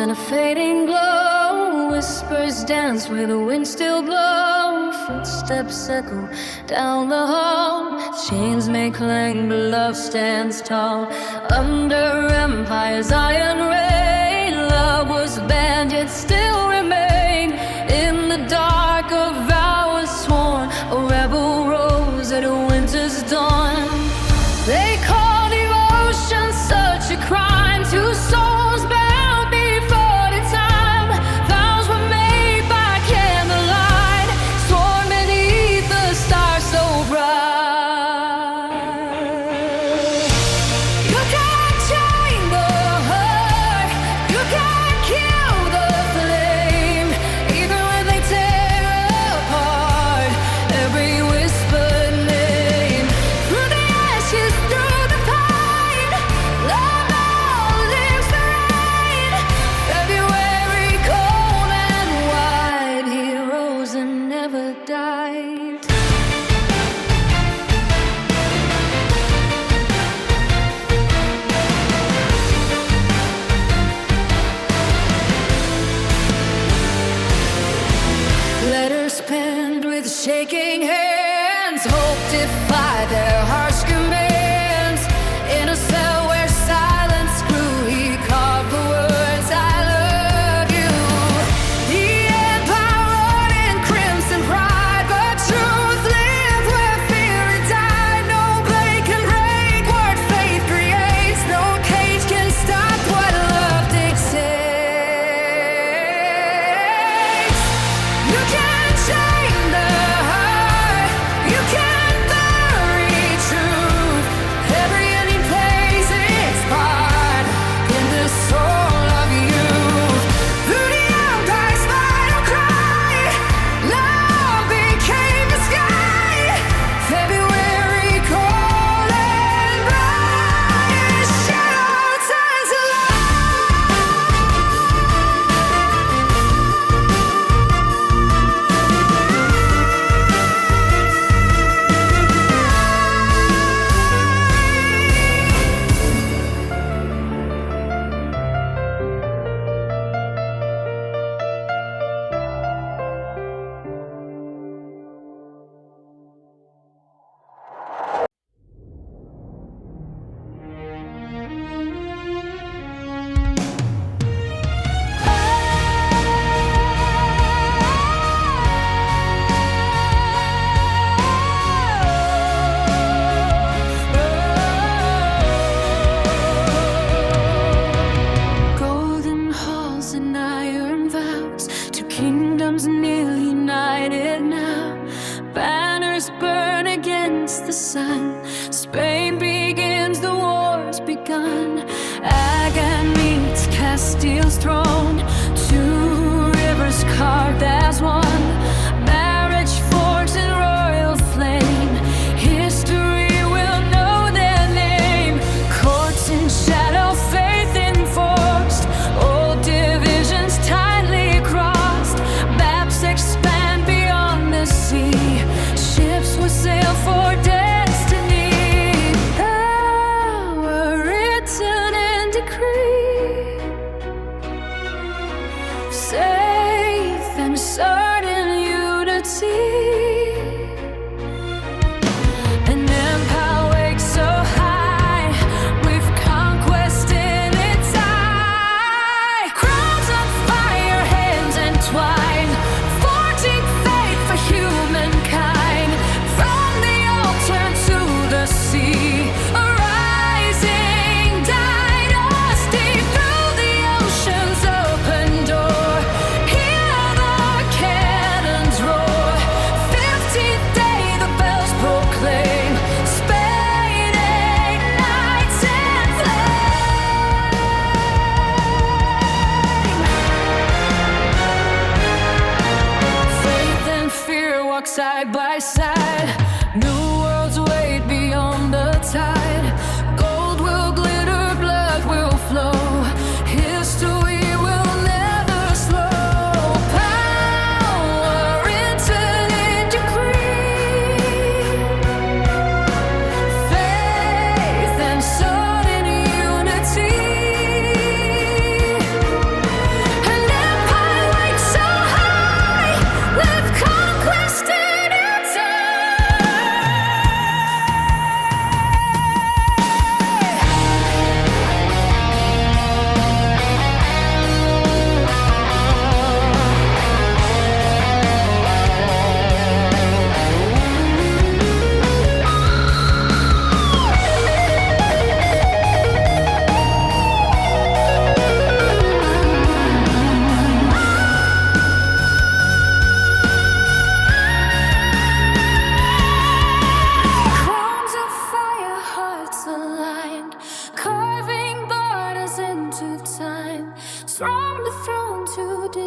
and a fading glow. Whispers dance where the wind still blows. Footsteps echo down the hall. Chains may clang, but love stands tall. Under empire's iron reign, love was banned yet still remained. In the dark a vow was sworn, a rebel rose at a winter's dawn. They call devotion such a crime, two souls bound before the time. Vows were made by candlelight, sworn beneath the stars so bright. You can't chain the heart, you can't kill the flame, even when they tear apart every whispered name. Through the ashes, through the pine, love outlives the rain. February cold and wide, heroes and never died. Letters penned with shaking hands, hope defied their harsh commands. In a cell where silence grew, he carved the words, I love you. The empire roared in crimson pride, but truth lived where fear had died. No blade can break what faith creates, no cage can stop what love dictates. You can't chain the heart, you can't bury truth. Every ending plays its part in the soul of youth. Through the empire's final cry, love became the sky. February cold and bright, shadow turns to golden halls and iron vows, two kingdoms nearly united now. Banners burn against the sun. Spain begins, the war's begun. Aragon meets Castile's throne. Two rivers carved as one. Marriage forged in royal flame. History will know their name. Courts in shadow, faith enforced. Old divisions tightly crossed. Maps expand beyond the sea. Ships will sail for destiny. Power written in decree. Safe and certain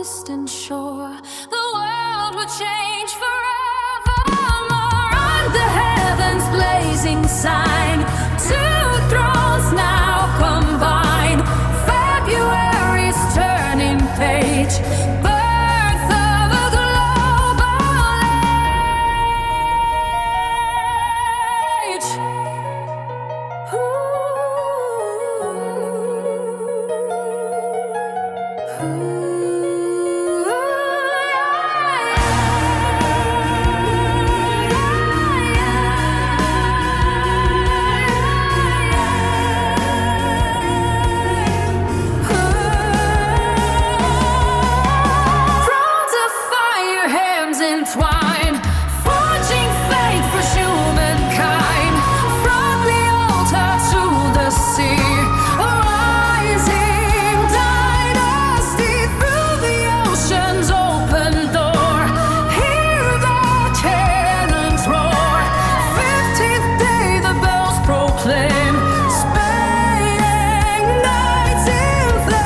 distant shore, the world would change forevermore. On the heavens blazing sign, two thrones now combine. February's turning page, birth of a global age. Entwine, forging fate for humankind. From the altar to the sea, a rising dynasty. Through the ocean's open door, hear the cannons roar. 15th day the bells proclaim, Spain ignites in flame.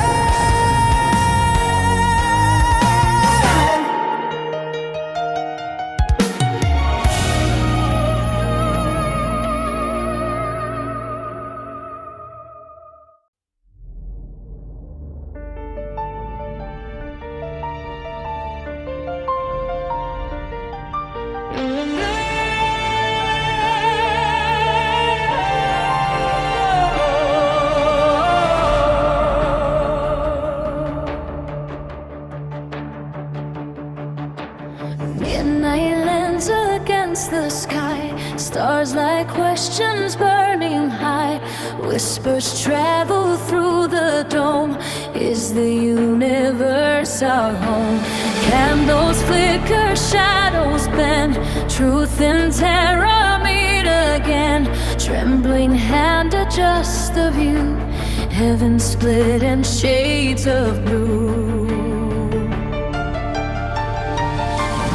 Midnight lands against the sky, stars like questions burning high. Whispers travel through the dome, is the universe our home? Candles flicker, shadows bend, truth and terror meet again. Trembling hand adjusts the view, heaven split in shades of blue.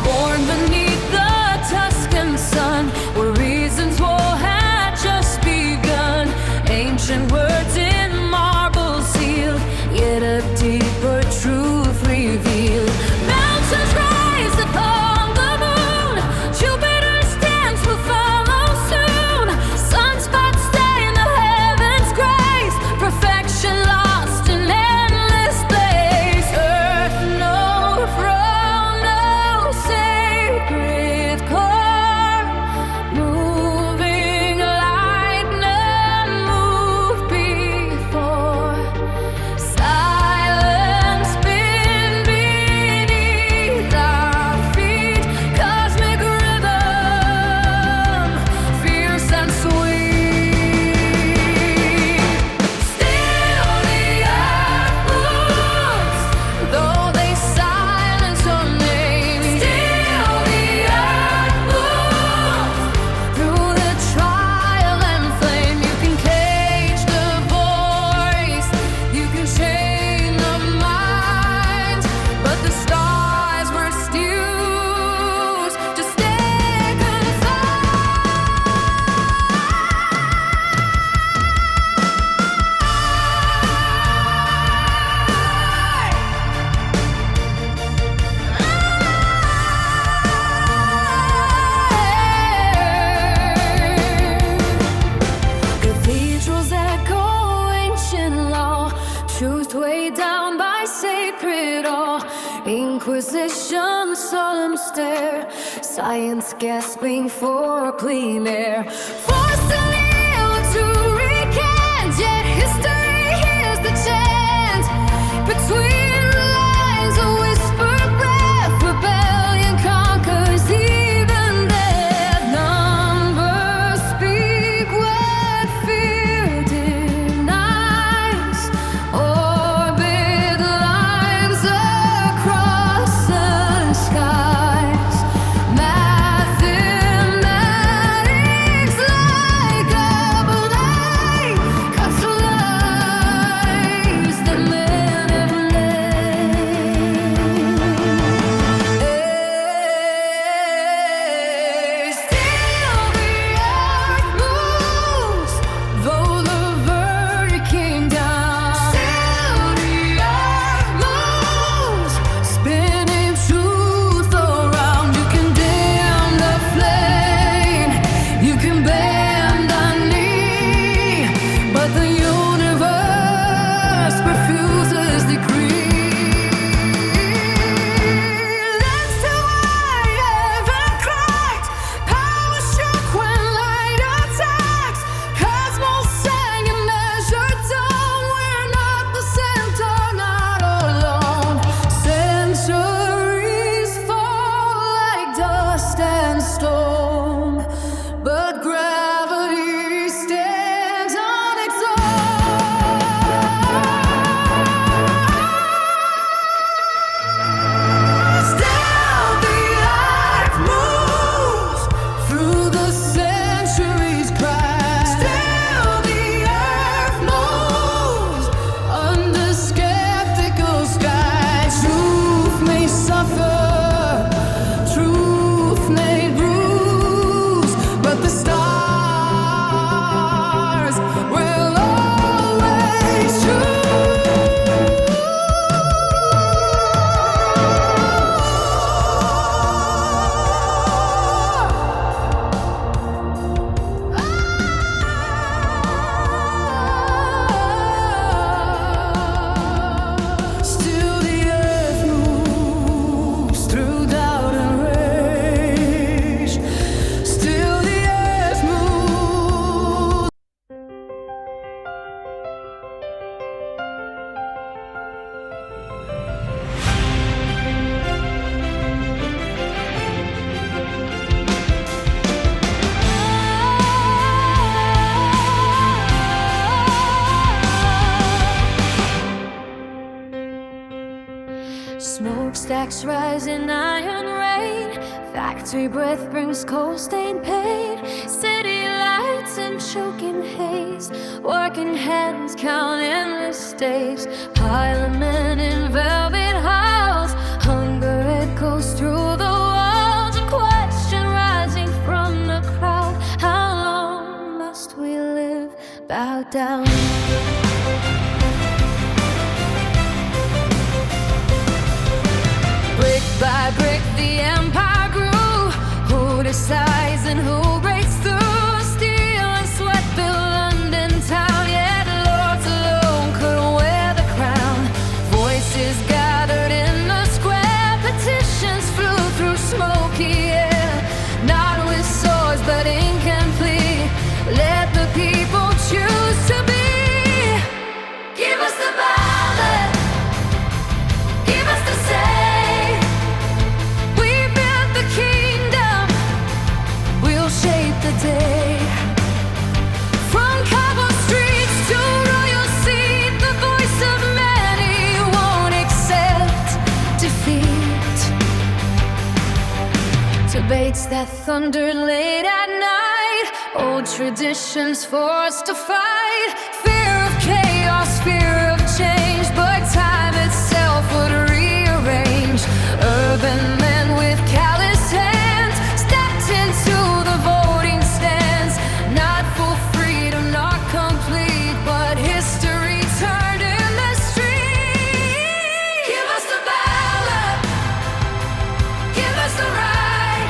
Born beneath the Tuscan sun, where reason's war had just begun. Ancient words in marble sealed, yet a deeper truth revealed. Mountains rise upon the moon, Jupiter's dance will follow soon. Sunspots stain the heavens' grace, perfection lost in endless place. Earth no throne, no sacred core, moving like none moved before. Silence been beneath our feet, cosmic rhythm, fierce and sweet. Still the earth moves, though they silence your name. Still the earth moves, through the trial and flame. You can cage the voice, you can chain the mind, but the stars refuse to stay confined. Cathedrals echo ancient law, truth weighed down by sacred awe. Inquisition, solemn stare, science gasping for clean air. Forced to kneel to recant, yet history hears the chant. Between lines, a whispered breath, rebellion conquers even death. Numbers speak what fear denies. Orbit lines across the skies. Mathematics Cracks rise in iron rain. Factory breath brings coal-stained pain. City lights and choking haze. Working hands count endless days. Parliament in velvet halls. Hunger echoes through the walls. A question rising from the crowd. How long must we live bowed down? Brick by brick the empire grew. Who decides and who breaks through? Steel and sweat built London town. Yet lords alone could wear the crown. Voices gathered in the square. Petitions flew through smoky air. Not with swords but ink and plea. Let the people choose to be. Give us the ballot. Give us the say. Shape the day. From cobble streets to royal seat, the voice of many won't accept defeat. Debates that thundered late at night. Old traditions forced to fight. Fear of chaos, fear of change. But time itself would rearrange. Urban men with callous hands stepped into the voting stands. Not for freedom, not complete, but history turned in the street. Give us the ballot. Give us the right.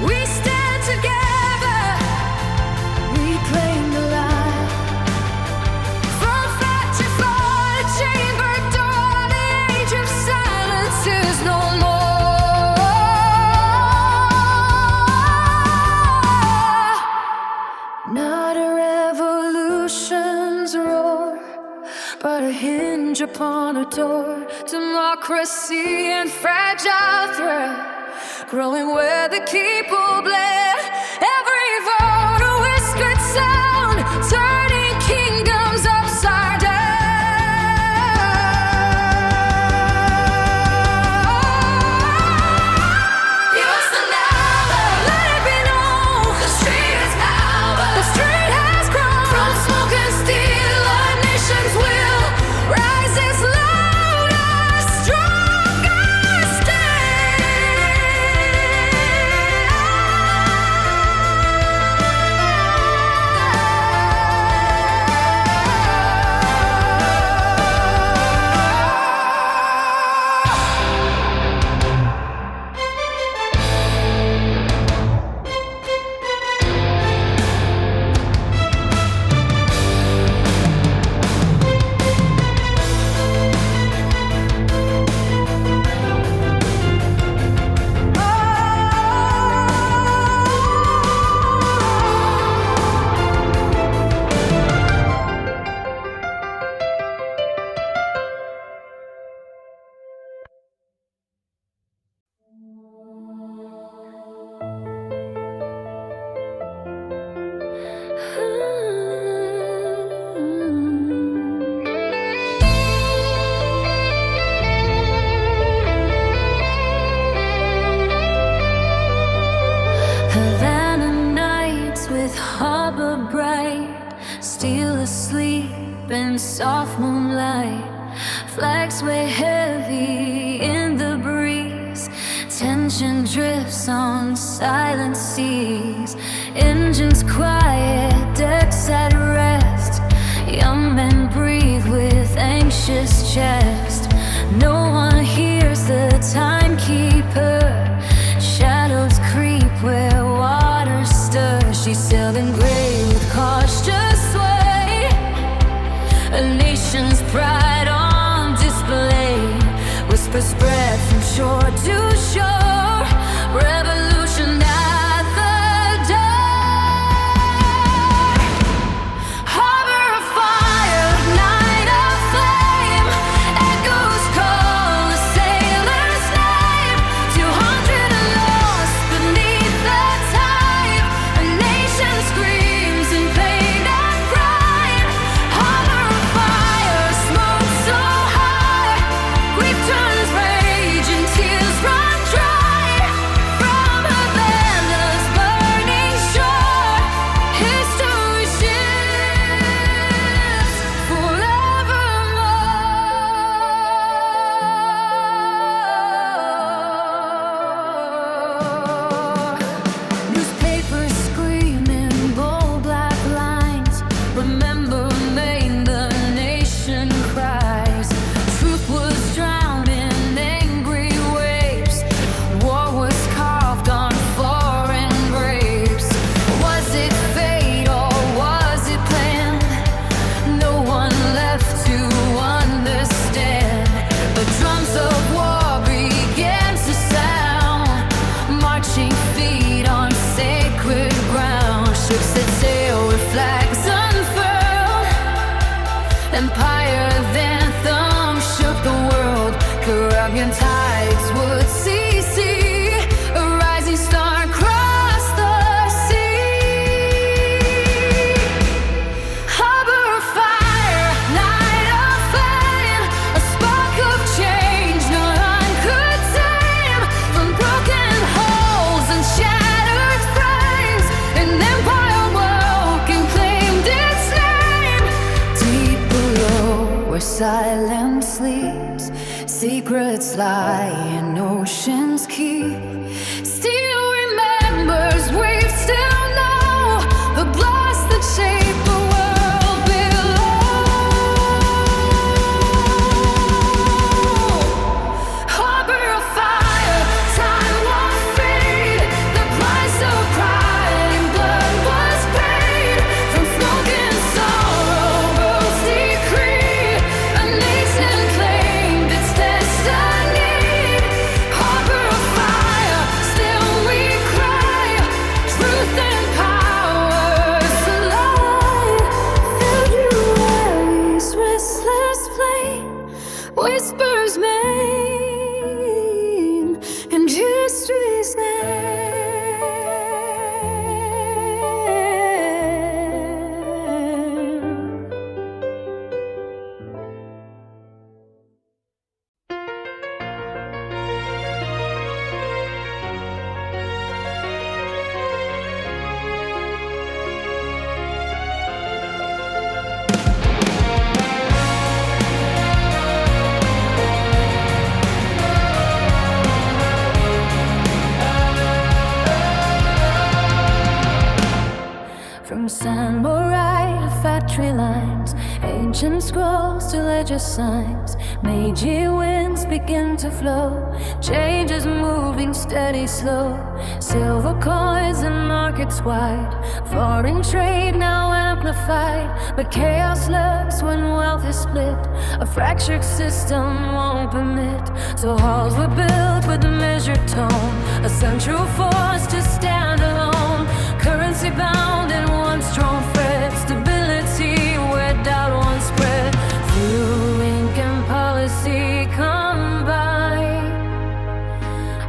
We stand together. Reclaim the light. From factory floor to chamber door, the age of silence is no more. Not a revolution's roar, but a hinge upon a door. Democracy and fragile thread, growing where the people bled. Every vote a whispered sound, turning kingdoms upside down. Give us the ballot. Let it be known. The street is power. The street has grown. From smoke and steel, our nation's will rises louder, stronger Havana nights with harbor bright, still asleep in soft moonlight. Flags sway heavy in the breeze. Tension drifts on silent seas. Engines quiet, decks at rest. Young men breathe with anxious chest. No one hears the timekeeper. Shadows creep where water stirs. She's sailing gray with cautious sway. A nation's pride on display. Whispers spread from shore to shore. Revolution at the door. Harbor of fire, night of flame. Echoes call the sailor's name. 200 lost beneath the tide. A nation screams in pain and pride. Harbor of fire, smoke so high. Grief turns rage Empire's anthem shook the world. Caribbean tides would see. A rising star across the sea. Harbor of fire, night of flame, a spark of change no one could tame. From broken holes and shattered frames, an empire woke and claimed its name. Deep below, where silence sleeps, secrets lie in ocean's keep. Still remembers, we still know the blast that shaped the world below. Harbor of fire, time won't fade. The price of pride and blood was paid. From smoke and sorrow rose decree. A nation claimed its destiny. Harbor of fire, still we cry. Truth and power's alive. February's restless flame whispers main and history's name. From samurai to factory lines, ancient scrolls to ledger signs, Meiji winds begin to flow. Change is moving steady, slow. Silver coins and markets wide. Foreign trade now amplified, but chaos lurks when wealth is split. A fractured system won't permit. So halls were built with a measured tone, a central force to stand alone. Currency bound in one strong thread, stability where doubt once spread. Through ink and policy combine,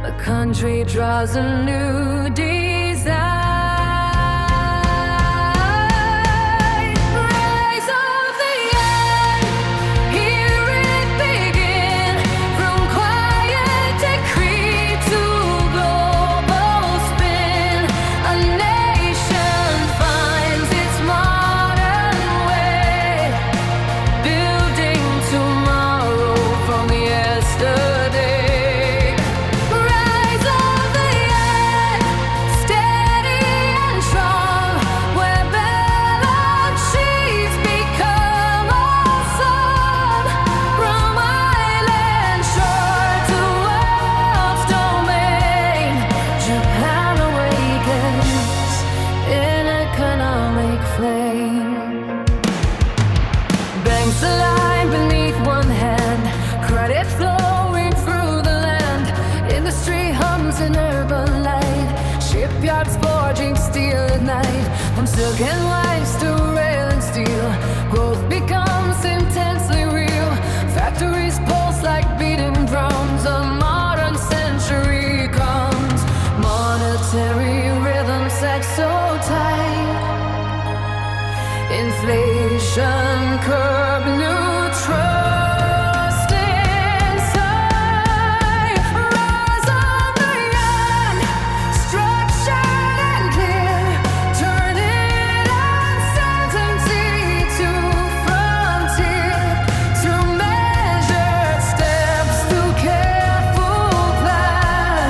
a country draws a new design. Rise of the yen, hear it begin. From quiet decree to global spin, a nation finds its modern way, building tomorrow from yesterday. Rise of the yen, steady and strong, where Balanchies become a song. From island shore to world's domain, Japan awakens in economic flame. Banks align beneath one hand, credit flowing through the land. Industry hums in urban light, shipyards forging steel at night. From silk and lights to rail and steel, growth becomes intensely real. Factories pulse like beating drums, a modern century comes. Monetary rhythm set so tight, inflation curb, new trust inside. Rise of the yen, structured and clear, turning uncertainty to frontier. Through measured steps, through careful plan,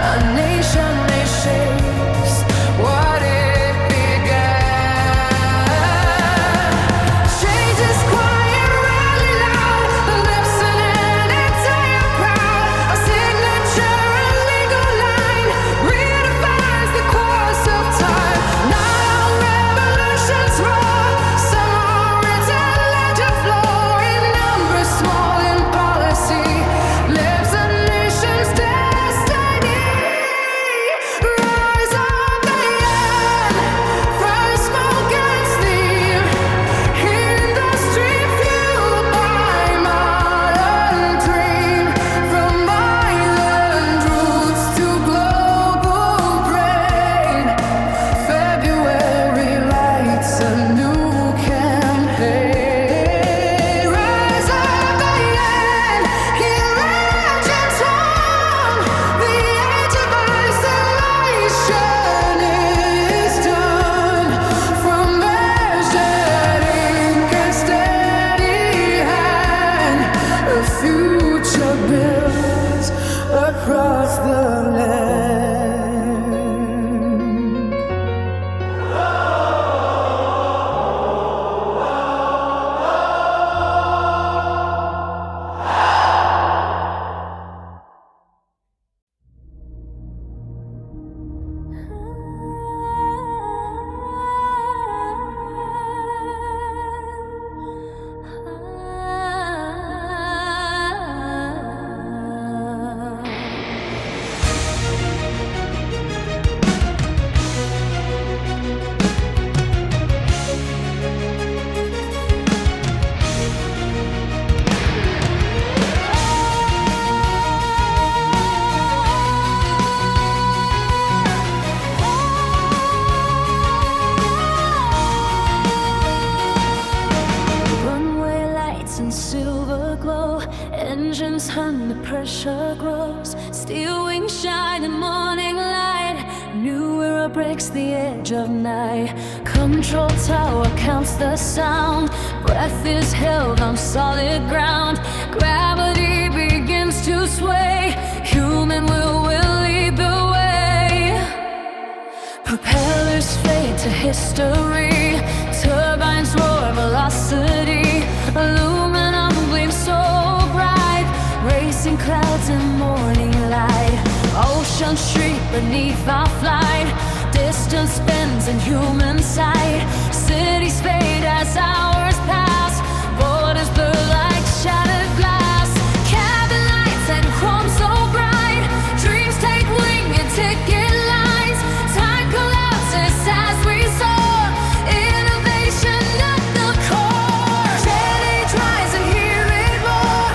a nation reshapes what it began. Change is quiet turn, the pressure grows. Steel wings shine in morning light. New era breaks the edge of night. Control tower counts the sound. Breath is held on solid ground. Gravity begins to sway. Human will lead the way. Propellers fade to history. Turbines roar velocity. Aluminum gleams so bright. Racing clouds in morning light. Oceans shriek beneath our flight. Distance bends in human sight. Cities fade as hours pass. Borders blur like shattered glass. Cabin lights and chrome so bright. Dreams take wing and ticket lines. Time collapses as we soar. Innovation at the core. Jet age rise and hear it roar.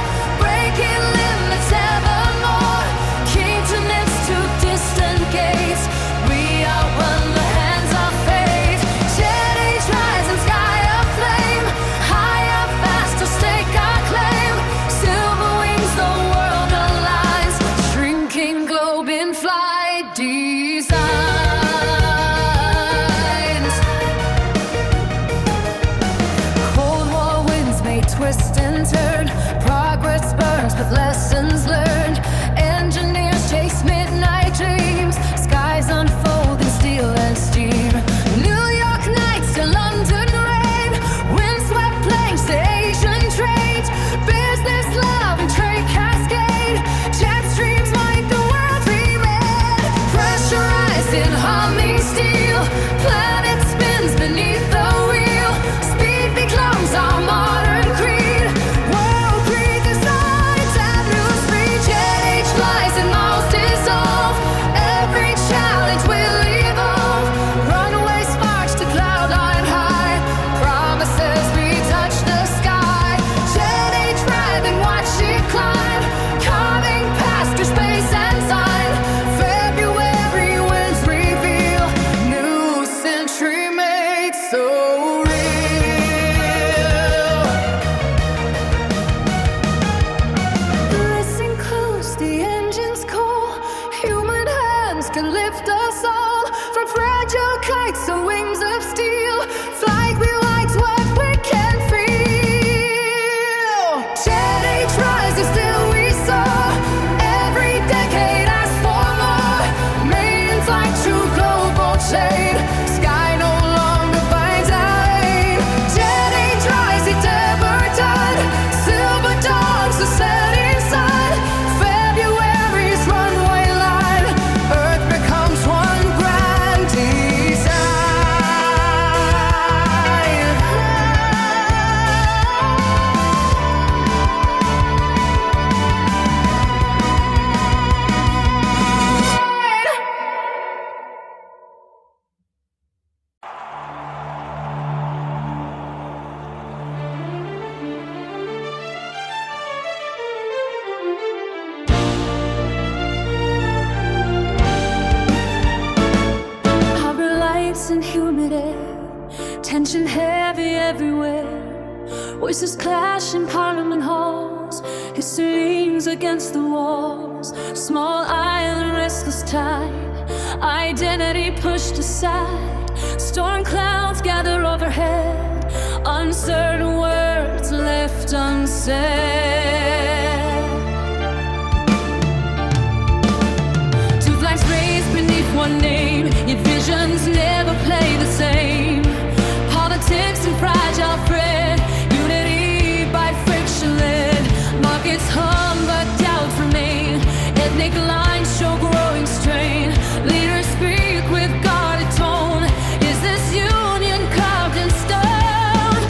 Breaking limits evermore. Kingdom next to distant gates. We outrun the hands of fate. Jet age rise and sky aflame. Higher, faster, stake our claim. Silver wings, the world aligns. Shrinking globe in flight designs. Cold war winds may twist and turn. Progress burns with lessons learned. Engineers chase midnight dreams. Skies unfold in steel and steam. New York nights to London rain. Windswept plains to Asian trades. Business, love, and trade cascade. Jet streams like the world we read. Pressurized in humming steel. Planet spins beneath the wheel. Speed becomes our modern creed. World redesigns avenues free. Jet age flies and miles dissolve. Every challenge will evolve. Runway sparks to cloud line high. Promises we touch the sky. Jet age ride and watch it climb. Carving past through space and time. February winds reveal. New century made so real. Racing close, the engines call. Human hands can lift us all. From fragile kites to wings of steel. Flight rewrites what we can feel. Jet age rises still we soar. Every decade asks for more. Made in flight to global chain. Sky no longer binds our aim. Jet age rise, it's ever done. Silver dawns the setting sun. February's runway line. Earth becomes one grand design. Harbor lights and humid air. Tension heavy everywhere. Voices clash in parliament halls. History leans against the walls. Small island, restless tide. Identity pushed aside. Storm clouds gather overhead. Uncertain words left unsaid. Two flags raised beneath one name. Yet visions never play the same. Politics and fragile thread. Unity by friction led. Markets hum but doubts remain. Ethnic lines show growing strain. Leaders speak with guarded tone. Is this union carved in stone?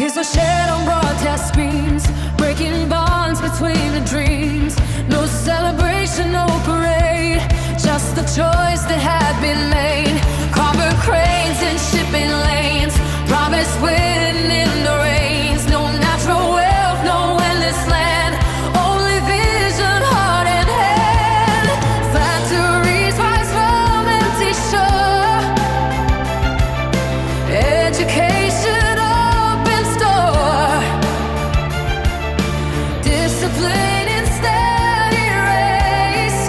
Tears are shed on broadcast screens, breaking bonds between the dreams. No celebration, no parade, just the choice that had been made. Carver cranes in shipping lanes, promised wind in the rains. No natural wealth, no endless land, only vision, heart and hand. Factories rise from empty shore, education open store, discipline in steady race,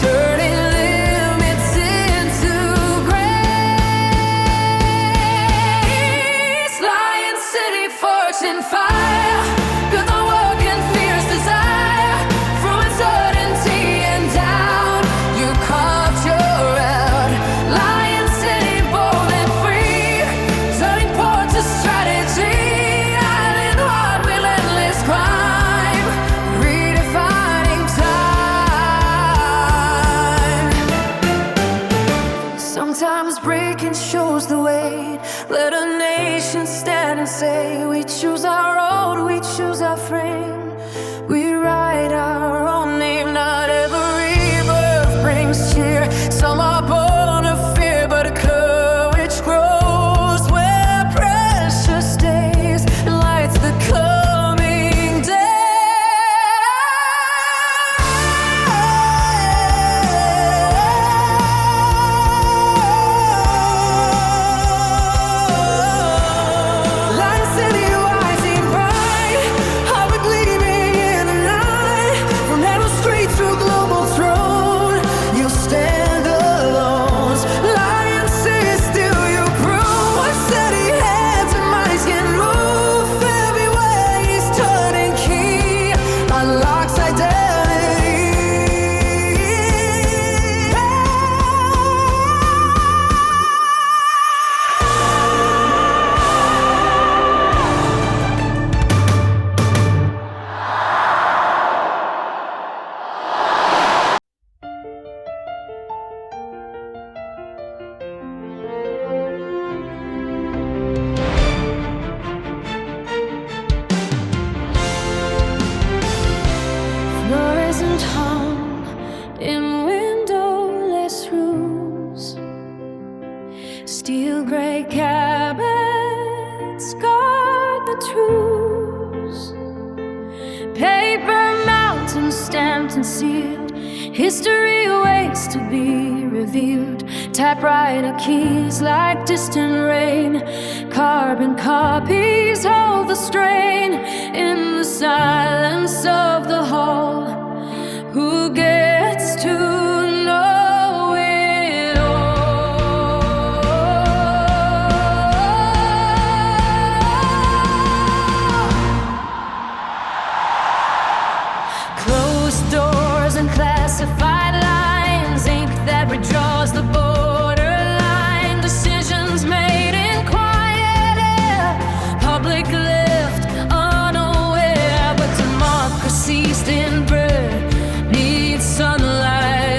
turning limits into grace. Lion City, fortune fire, built on work and fierce desire. From uncertainty and doubt, you carved your route. Lion City, bold and free, turning port to strategy. Island heart, relentless crime, redefining time. Sometimes breaking shows the way. Let a nation stand and say, we choose our road, we choose our frame. We write our own name. Not every birth brings cheer. Some are born of fear, but courage grows where pressure stays. Lights the coming Lion City rising bright, heart gleaming in the night. From narrow street to global throne, you stand alone. Lion City, still you prove what steady hands and minds can move. Every way is turning key, unlocks identity. Fluorescent hung in windowless rooms, steel gray cabinets guard the truths. Paper mountains stamped and sealed, history waits to be revealed. Typewriter keys like distant rain, carbon copies hold the strain. In the silence of the hall, who gets to know it all? Closed doors and classified lines, ink that redraws the borderline. Decisions made in quiet air, public left unaware. But democracy still needs sunlight.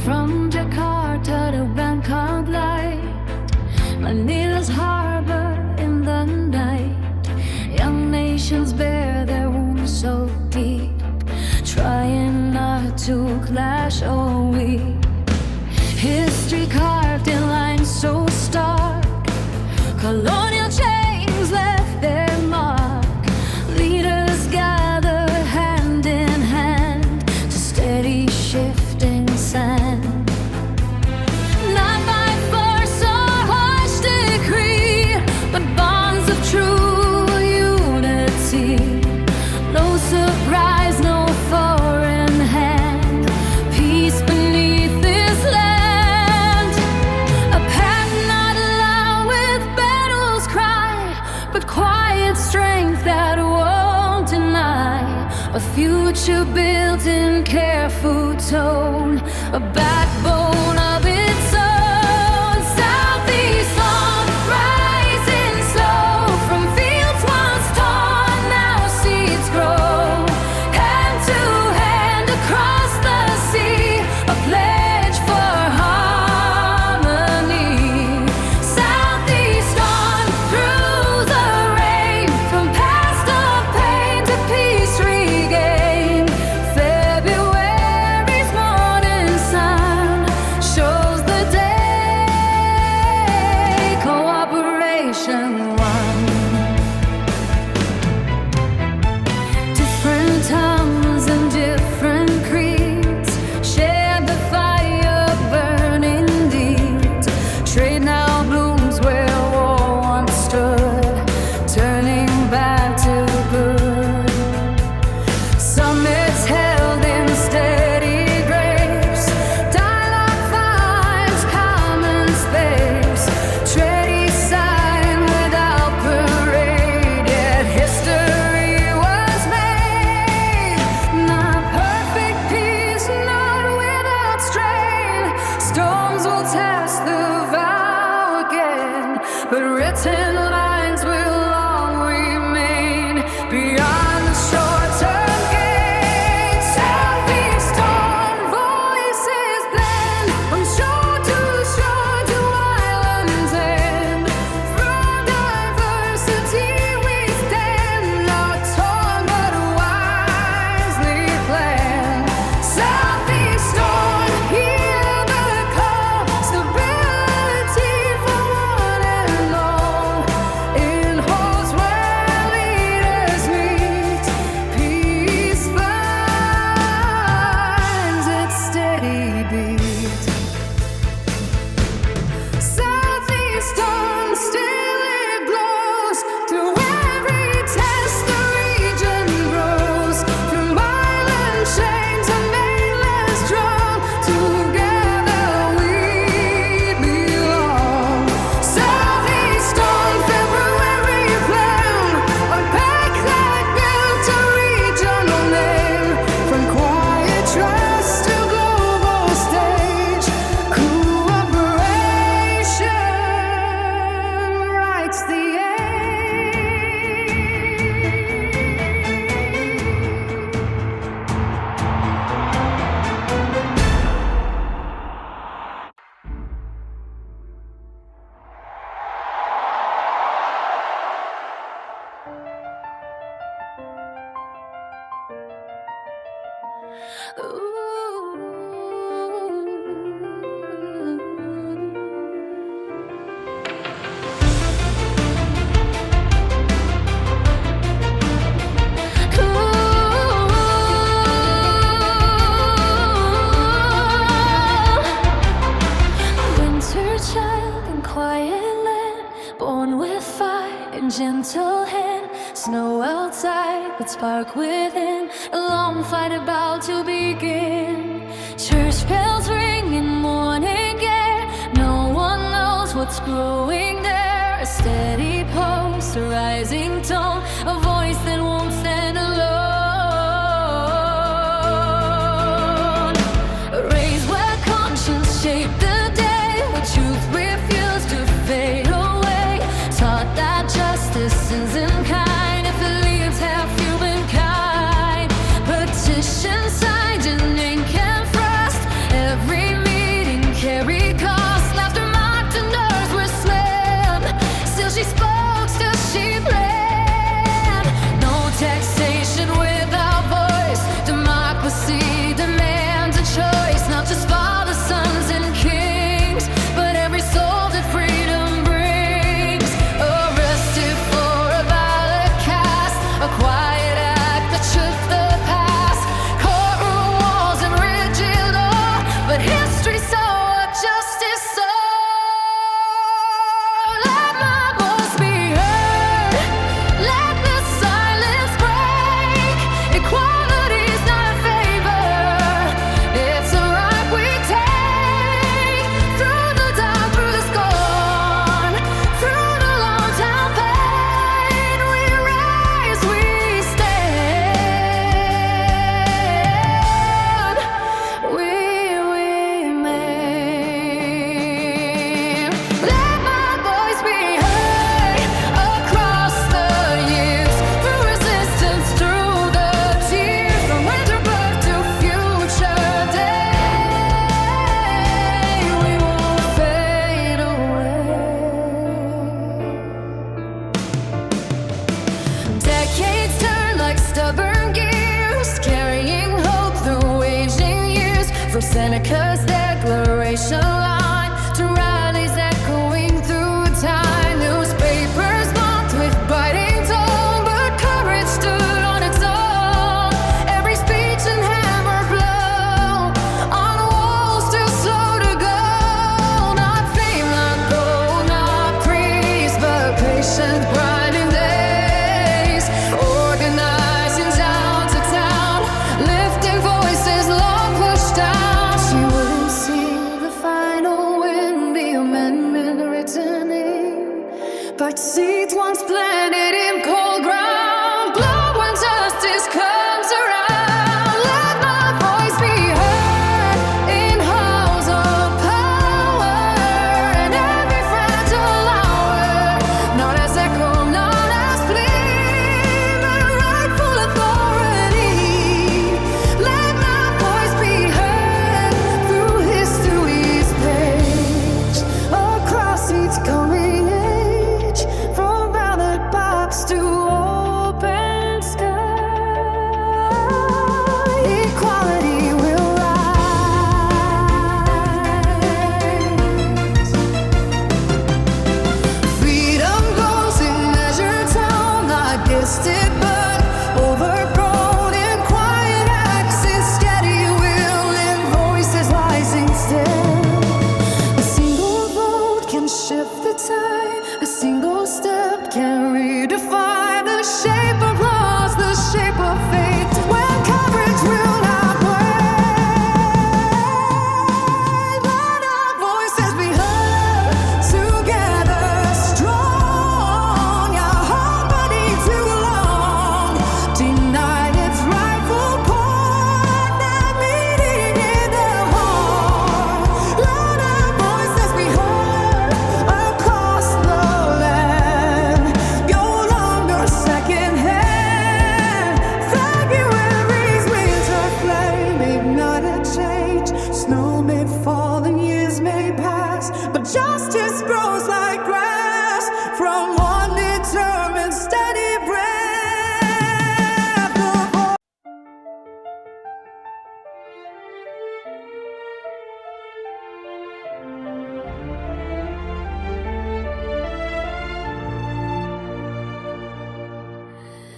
From Jakarta to Bangkok light, Manila's harbor in the night. Young nations bear their wounds so deep, trying not to clash or weep. History carved in lines so stark, colonial chains left their mark. Leaders gather hand in hand to steady shifting sand. Not by force or harsh decree, but bonds of true unity. No surprise, no foreign hand. Peace beneath this land. A path not loud with battle's cry, but quiet strength that won't deny. A future built in careful tone, a backbone of its own. Southeast on, rising slow from fields once torn, now seeds grow. Hand to hand across the sea, a pledge for harmony. Southeast on, through the rain, from past of pain to peace regained. February's morning sun shows the day cooperation won. Different tongues and different creeds shared the fire, burning deeds. Trade now blooms where war once stood, turning back to good. Summits held in steady grace, dialogue finds common space. Treaty signed without parade, yet history was made. Not perfect peace, not without strain. Storms will test the vow again, but written lines will long remain beyond the short-term gain. Southeast on, voices blend from shore to island's end. From diversity we stand, not torn but wisely planned. Southeast on, hear the call, stability for one and all. In halls where leaders meet, peace finds its steady beat. Southeast on, still it glows. Through every test the region grows. From island chain to mainland strong, together we belong. Southeast on, February flame, a pact that built a regional name. From quiet trust to global stage, cooperation writes the age. Winter child in quiet land, born with fire and gentle hand. Snow outside, but spark within. A long fight about to begin. Church bells ring in morning air. No one knows what's growing there. A steady pulse, a rising tone, a voice that won't stand alone. Raise where conscience shaped the day, where truth refused to fade away. Taught that justice isn't kind if it leaves half humankind. Petition signed in ink and frost, every meal generation line to rallies echoing through time. Newspapers mocked with biting tone, but courage stood on its own. Every speech and hammer blow on walls still slow to go. Not fame, not gold, not praise, but patient grinding days. Organizing town to town, lifting voices long pushed down. She wouldn't see the final win, the amendment written in, but seeds once planted in cold ground glow when justice comes around. Let my voice be heard in halls of power, in every fragile hour, not as echo, not as plea, but rightful authority. Let my voice be heard through history's page, across each coming age, from ballot box to open sky. Equality will rise. Freedom grows in measured tone, not gifted but overgrown in quiet accents, steady will in voices rising still. A single vote can shift the tide, a single step can redefine the shape of laws, the shape of fate. When coverage will not wait, let our voices be heard together, strong. Our harmony too long, denied its rightful point, that meeting in the hall. Let our voices be heard across the land, no longer secondhand. February's winter flame, ignite a change. Snow may fall and years may pass, but justice grows like grass from one determined steady breath.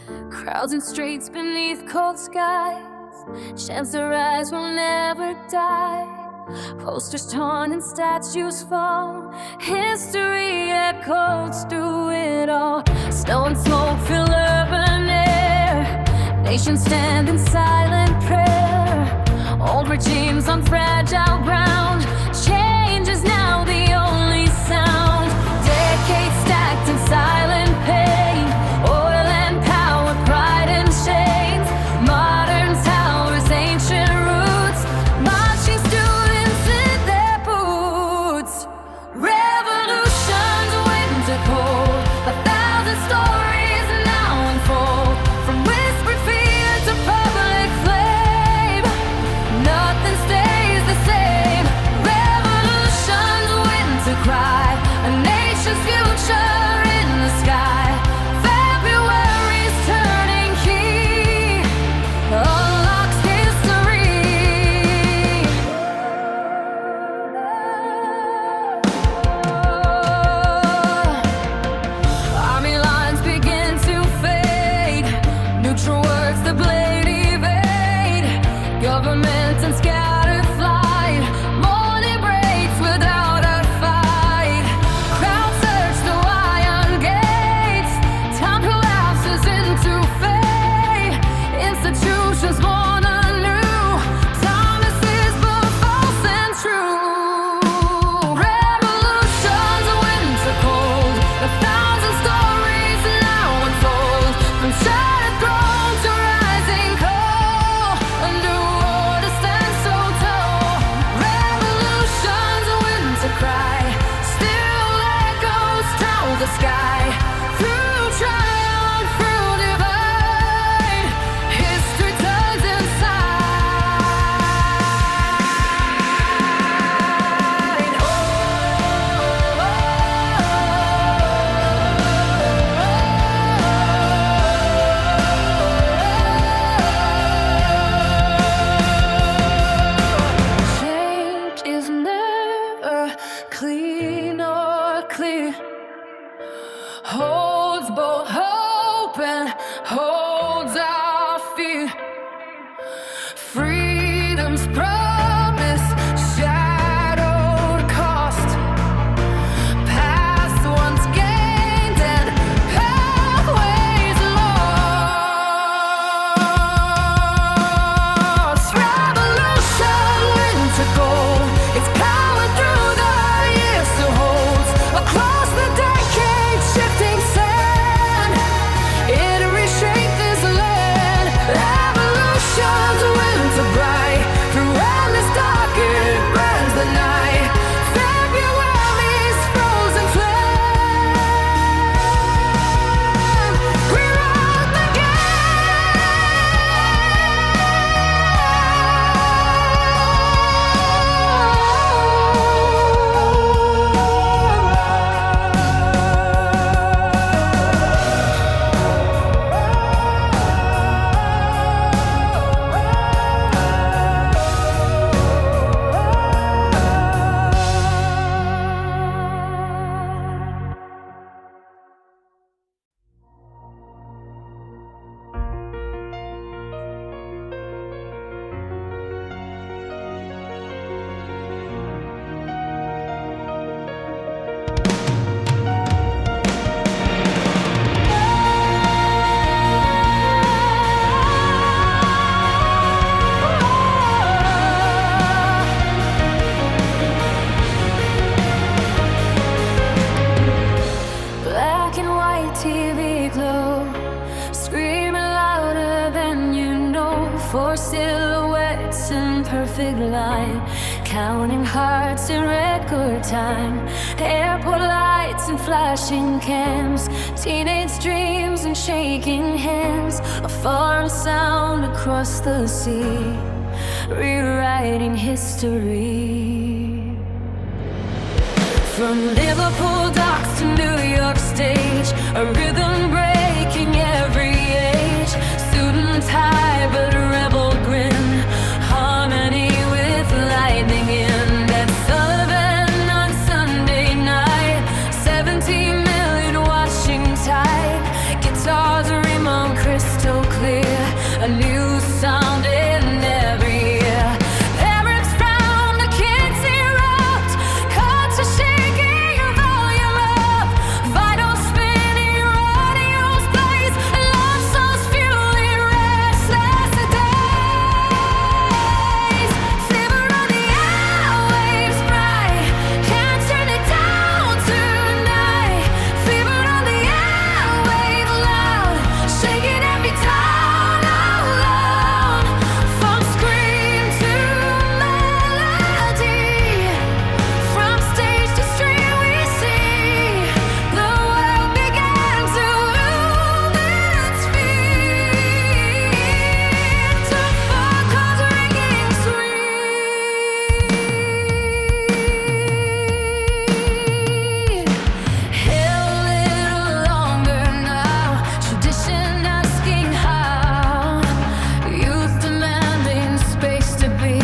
The Crowds in streets beneath cold skies, chants their eyes will never die. Posters torn and statues fall, history echoes through it all. Snow and smoke fill urban air, nations stand in silent prayer. Old regimes on fragile ground, change is now the only sound. Decades stacked in silent pain, oil and power, pride and chains. Modern towers, ancient roots, marching students in their boots. Revolution's winter cold, 1,000 stories now unfold, from whispered fear to public flame. Nothing stays the same. clean or clear, holds both hope and holds our fear. Freedom's promise, shadowed cost, past once gained and pathways lost. Revolution into gold, its power through the years still holds. Across the decades, shifting sand, it reshaped this land. Evolution's winter bright, through endless dark it burns the night. February's frozen flame, rewrote the black and white TV glow, screaming louder than you know. Four silhouettes in perfect line, counting hearts in record time. Airport lights and flashing cams, teenage dreams and shaking hands. A foreign sound across the sea, rewriting history. From Liverpool docks to New York stage, a rhythm breaking every age. Suit and tie, but a rebel grin, harmony with lightning in. At Sullivan on Sunday night, 17 million watching tight. Guitars ring on crystal clear, a new sound in every ear. Lyrics frown, the kids erupt, cuts are shaking your volume up. Vital spinning, your audio's blaze, love songs fueling restless days. Fever on the airwaves bright, can't turn it down tonight. Fever on the airwaves loud, shaking every town out loud. From scream to melody, from stage to street we see the world began to lose its feet. To four chords ringing sweet. Held a little longer now, tradition asking how, youth demanding space to be,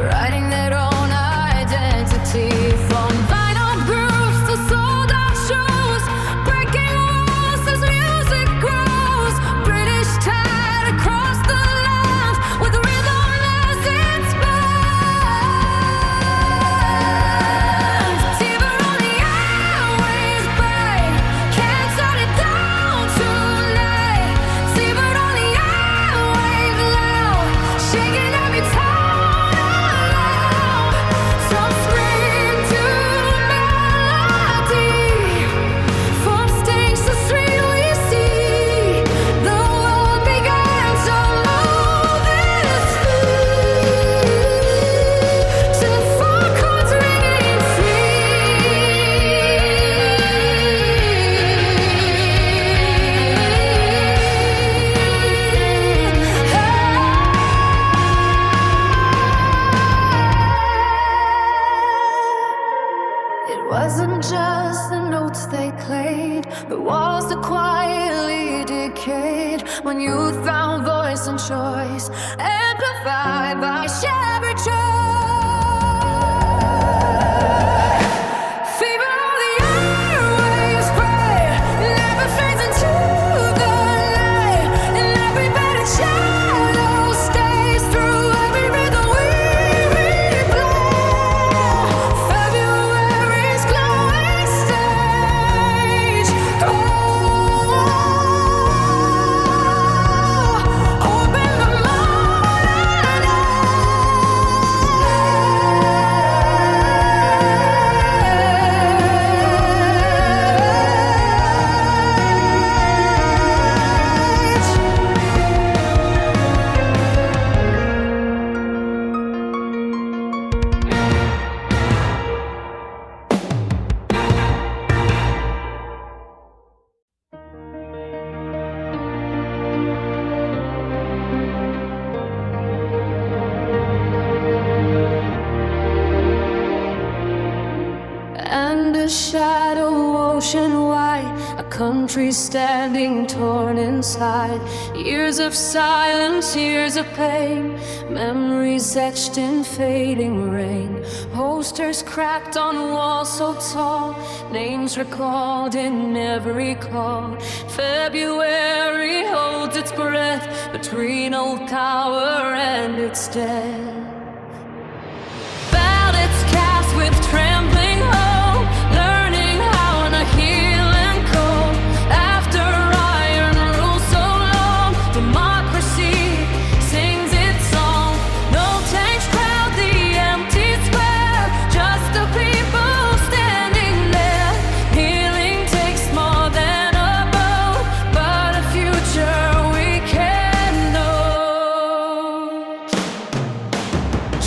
writing their own identity. From vinyl grooves to sold out shows, breaking walls as music grows. British tide across the land, with rhythm as its band. Fever on the airwaves bright, can't turn it down tonight. Fever on the airwaves loud, shaking every town around. From scream to melody, from stage to street we see the world began to move its feet. To four chords ringing It wasn't just the notes they played, the walls that quietly decayed. When youth found voice and choice, amplified by shared joy. the shadow ocean wide, a country standing torn inside. Years of silence, years of pain, memories etched in fading rain. Posters cracked on walls so tall, names recalled in every call. February holds its breath between old power and its death. Ballots cast with trembling hope, learning how to heal and cope. After iron rule so long, democracy sings its song. No tanks crowd the empty square, just the people standing there. Healing takes more than a vote, but a future we can know.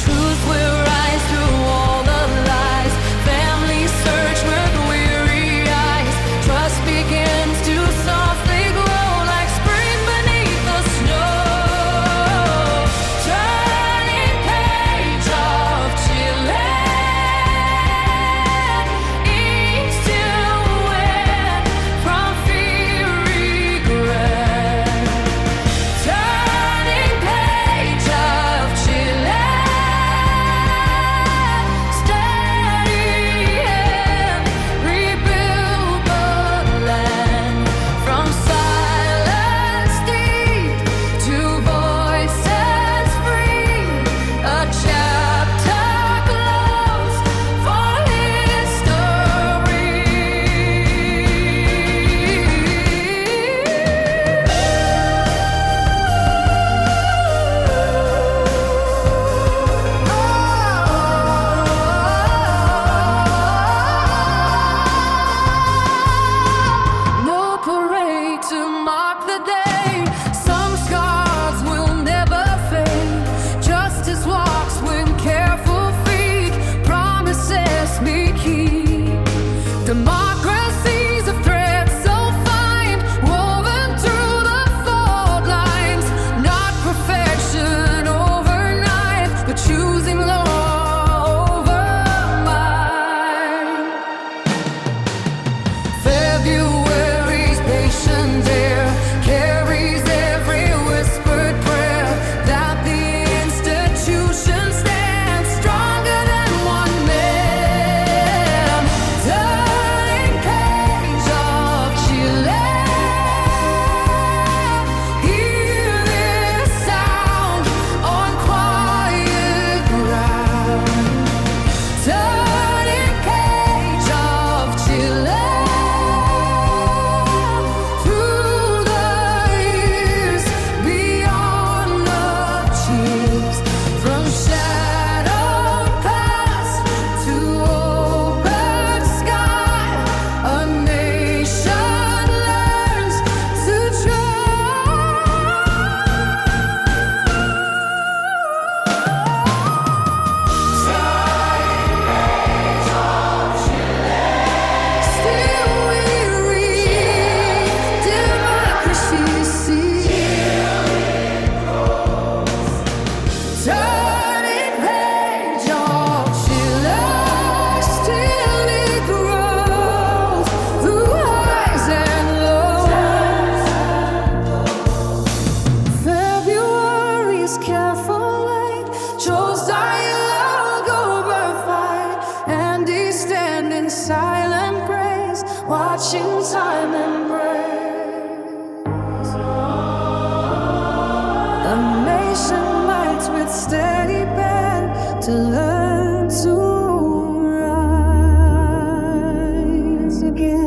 Truth will rise through all the lies. Families search with weary eyes. Trust begins to softly grow like spring beneath the snow. Turning page of Chile, east to west, from fear regret. Turning page of Chile, steady hand, rebuild the land. From silence deep to voices free, a chapter closed for no parade to mark the day. Some scars will never fade. Justice walks with careful feet. Promises we keep. Democracy's a thread so fine, woven through the fault lines. Not perfection overnight, but choosing law over mine. February's patient air carries every whispered prayer that the institution stands stronger than one man. Turning page of Chile, hear this sound on quiet ground. Turning page of Chile, through the years, beyond the cheers. From shadowed past to open sky, a nation learns to Still we read democracy turning page of Chile. Still it grows through highs and lows. February's careful light chose dialogue over fight, and he stand in silent grace, watching time embrace. A nation lights with steady band to learn to rise again.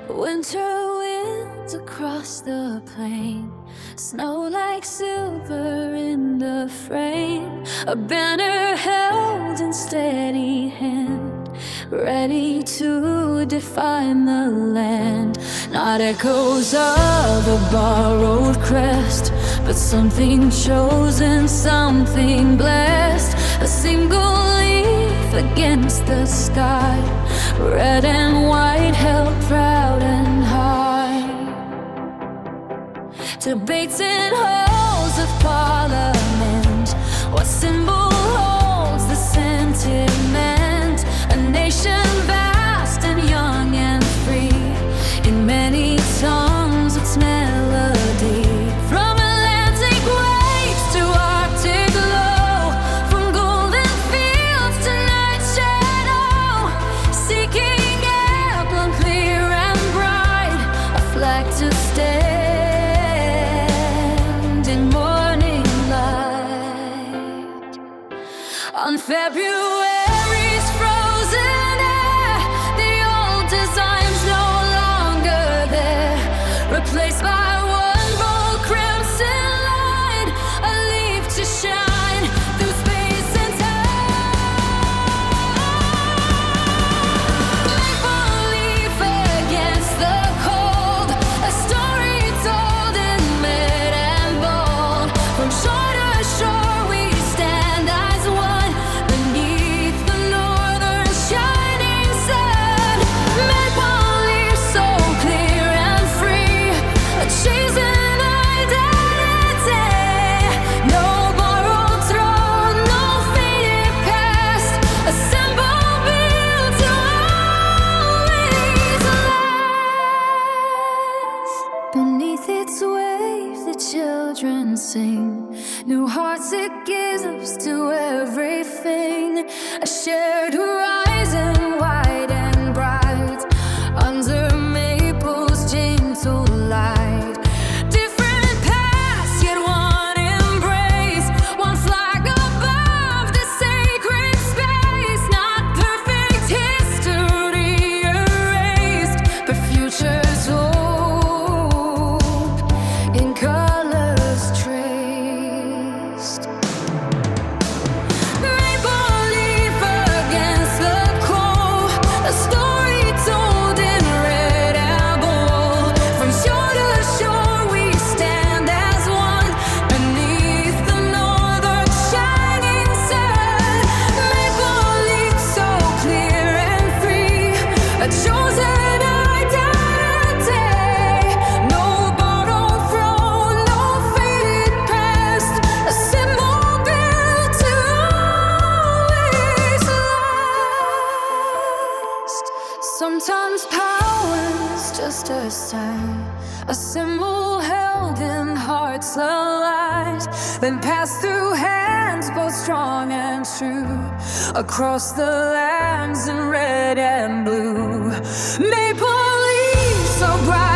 Winter winds across the plain, snow like silver in the frame. A banner held in steady hand, ready to define the land. Not echoes of a borrowed crest, but something chosen, something blessed. A single leaf, a against the sky, red and white held proud and high. Debates in halls of parliament, what symbol holds the sentiment? A nation vast and young and free, in many tongues its melody. From Atlantic waves to Arctic glow, from golden fields to night shadow, seeking emblem clear and bright, a flag to stand in morning light. On February's frozen air, the old design's no longer there, replaced by one bold crimson line, a leaf to shine through space and time. Maple leaf against the cold, a story told in mid and bold. From shore to shore we stand as one, beneath the northern shining sun. Maple leaf so clear and free, a chosen identity. No borrowed throne, no faded past, a symbol built to always last. Beneath its waves the children sing, new hearts it gives to everything. A shared horizon wide and bright, under maple's gentle light. Different paths, yet one embrace, one flag above the sacred space. Not perfect history erased, but futures hope in colors traced. Maple leaf against the cold, a story told in red and gold. From shore to shore we stand as one, beneath the northern shining sun. Maple leaf so clear and free, a chosen identity. No borrowed throne, no faded past, a symbol built to always last. Sometimes power's just a sign, a symbol held in hearts alight, then passed through hands both strong and true, across the lands in red and blue. Maple leaves so bright